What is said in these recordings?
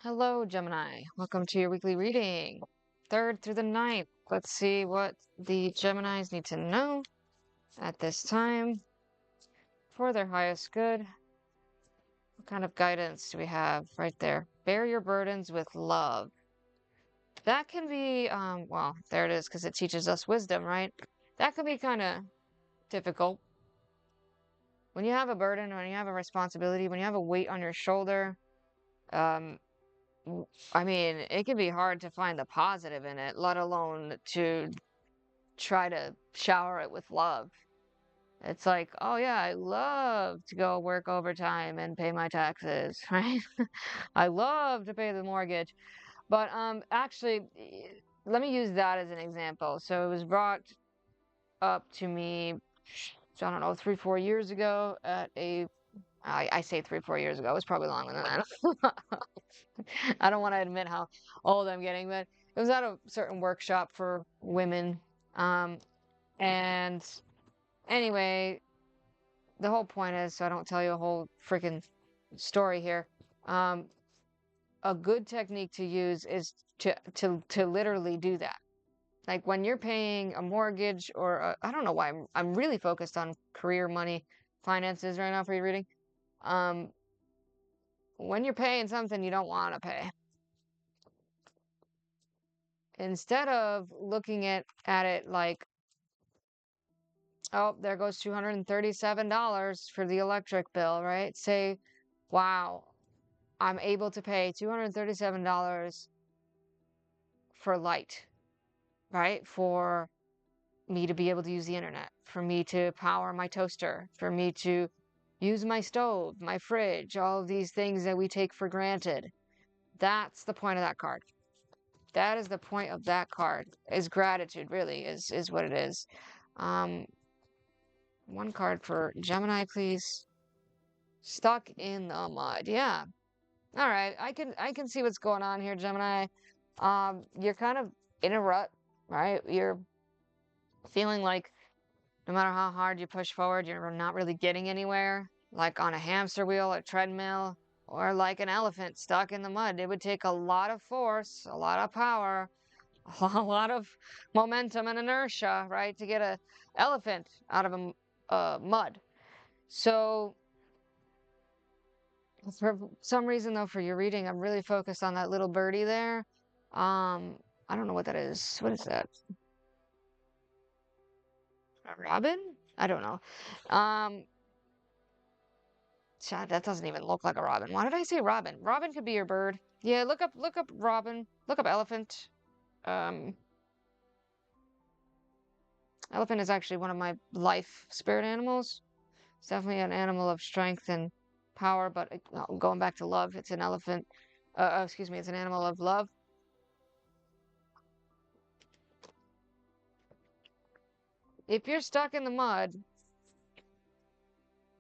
Hello, Gemini. Welcome to your weekly reading. 3rd through the 9th. Let's see what the Geminis need to know at this time for their highest good. What kind of guidance do we have right there? Bear your burdens with love. That can be, well, there it is, because it teaches us wisdom, right? That can be kind of difficult. When you have a burden, when you have a responsibility, when you have a weight on your shoulder, um, I mean, it can be hard to find the positive in it, let alone to try to shower it with love. It's like, oh yeah, I love to go work overtime and pay my taxes, right? I love to pay the mortgage. But actually, let me use that as an example. So it was brought up to me, I don't know, 3, 4 years ago at I say 3, 4 years ago. It was probably longer than that. I don't want to admit how old I'm getting, but it was at a certain workshop for women. And anyway, the whole point is, so I don't tell you a whole freaking story here. Um, a good technique to use is to literally do that. Like when you're paying a mortgage or I don't know why I'm really focused on career, money, finances right now for your reading. Um, when you're paying something you don't want to pay, instead of looking at it like, oh, there goes $237 for the electric bill, right? Say, wow, I'm able to pay $237 for light, right? For me to be able to use the internet, for me to power my toaster, for me to use my stove, my fridge, all of these things that we take for granted. That's the point of that card. That is the point of that card. Is gratitude, really, is what it is. Um, one card for Gemini, please. Stuck in the mud. Yeah. All right. I can see what's going on here, Gemini. You're kind of in a rut, right? You're feeling like no matter how hard you push forward, you're not really getting anywhere, like on a hamster wheel or treadmill, or like an elephant stuck in the mud. It would take a lot of force, a lot of power, a lot of momentum and inertia, right, to get a elephant out of mud. So for some reason, though, for your reading, I'm really focused on that little birdie there. I don't know what that is. What is that? A robin? I don't know. Um, Chad, that doesn't even look like a robin. Why did I say robin? Robin could be your bird. Yeah, look up robin. Look up elephant. Um, Elephant is actually one of my life spirit animals. It's definitely an animal of strength and power, but going back to love, it's an elephant. Excuse me, it's an animal of love. If you're stuck in the mud,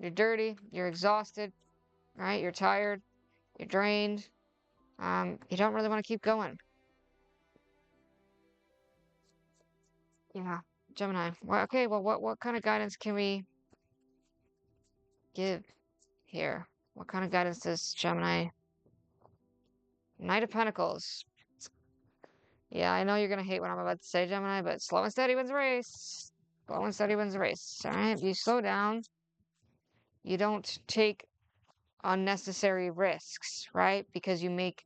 you're dirty, you're exhausted, right? You're tired, you're drained. You don't really want to keep going. Yeah, Gemini. Well, okay, well, what kind of guidance can we give here? What kind of guidance does Gemini? Knight of Pentacles. Yeah, I know you're gonna hate what I'm about to say, Gemini, but slow and steady wins the race. Slow and steady wins the race. All right, you slow down. You don't take unnecessary risks, right? Because you make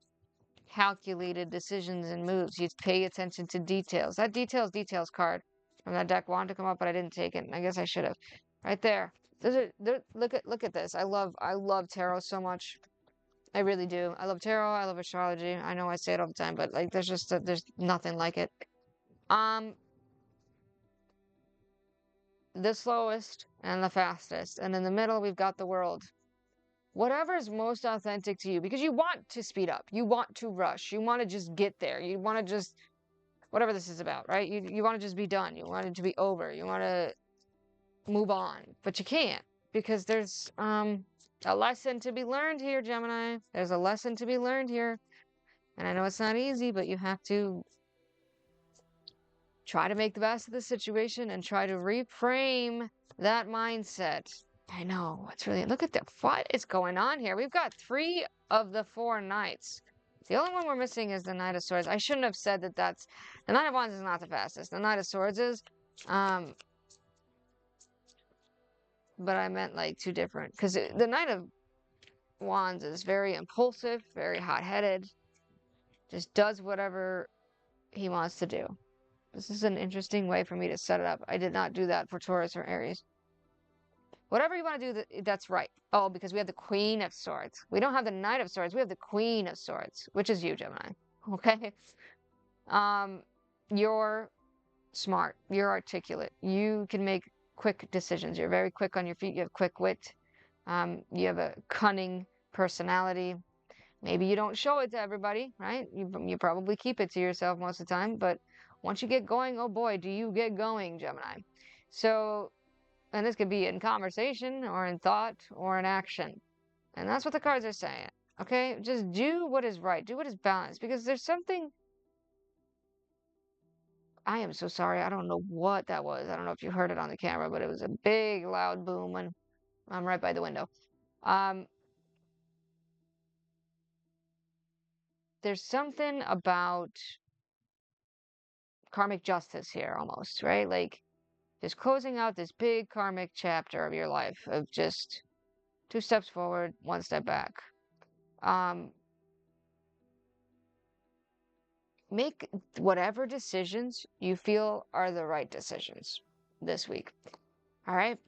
calculated decisions and moves. You pay attention to details. That details card from that deck wanted to come up, but I didn't take it. I guess I should have. Right there. Look at this. I love tarot so much. I really do. I love tarot. I love astrology. I know I say it all the time, but like there's nothing like it. Um, the slowest and the fastest, and in the middle we've got the world. Whatever is most authentic to you, because you want to speed up, you want to rush, you want to just get there, you want to just whatever this is about, right? You want to just be done, you want it to be over, you want to move on, but you can't because there's a lesson to be learned here, Gemini. There's a lesson to be learned here, and I know it's not easy, but you have to try to make the best of the situation and try to reframe that mindset. I know. It's really, look at that. What is going on here? We've got 3 of the 4 knights. The only one we're missing is the Knight of Swords. I shouldn't have said that that's... The Knight of Wands is not the fastest. The Knight of Swords is. But I meant like two different. Because the Knight of Wands is very impulsive, very hot-headed. Just does whatever he wants to do. This is an interesting way for me to set it up. I did not do that for Taurus or Aries. Whatever you want to do, that's right. Oh, because we have the Queen of Swords. We don't have the Knight of Swords. We have the Queen of Swords, which is you, Gemini. Okay? You're smart. You're articulate. You can make quick decisions. You're very quick on your feet. You have quick wit. You have a cunning personality. Maybe you don't show it to everybody, right? You probably keep it to yourself most of the time. But once you get going, oh boy, do you get going, Gemini. So, and this could be in conversation or in thought or in action. And that's what the cards are saying. Okay? Just do what is right. Do what is balanced. Because there's something... I am so sorry. I don't know what that was. I don't know if you heard it on the camera, but it was a big, loud boom when I'm right by the window. There's something about karmic justice here almost, right? Like just closing out this big karmic chapter of your life of just 2 steps forward, 1 step back. Make whatever decisions you feel are the right decisions this week. All right?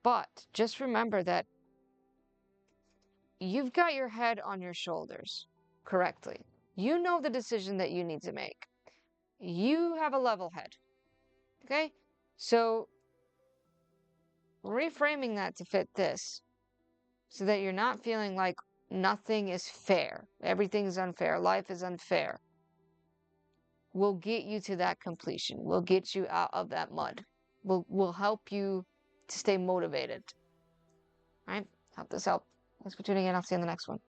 But just remember that you've got your head on your shoulders correctly. You know the decision that you need to make. You have a level head. Okay? So reframing that to fit this so that you're not feeling like nothing is fair. Everything's unfair. Life is unfair. Will get you to that completion. Will get you out of that mud. Will help you to stay motivated. All right? Hope this helped. Thanks for tuning in. I'll see you in the next one.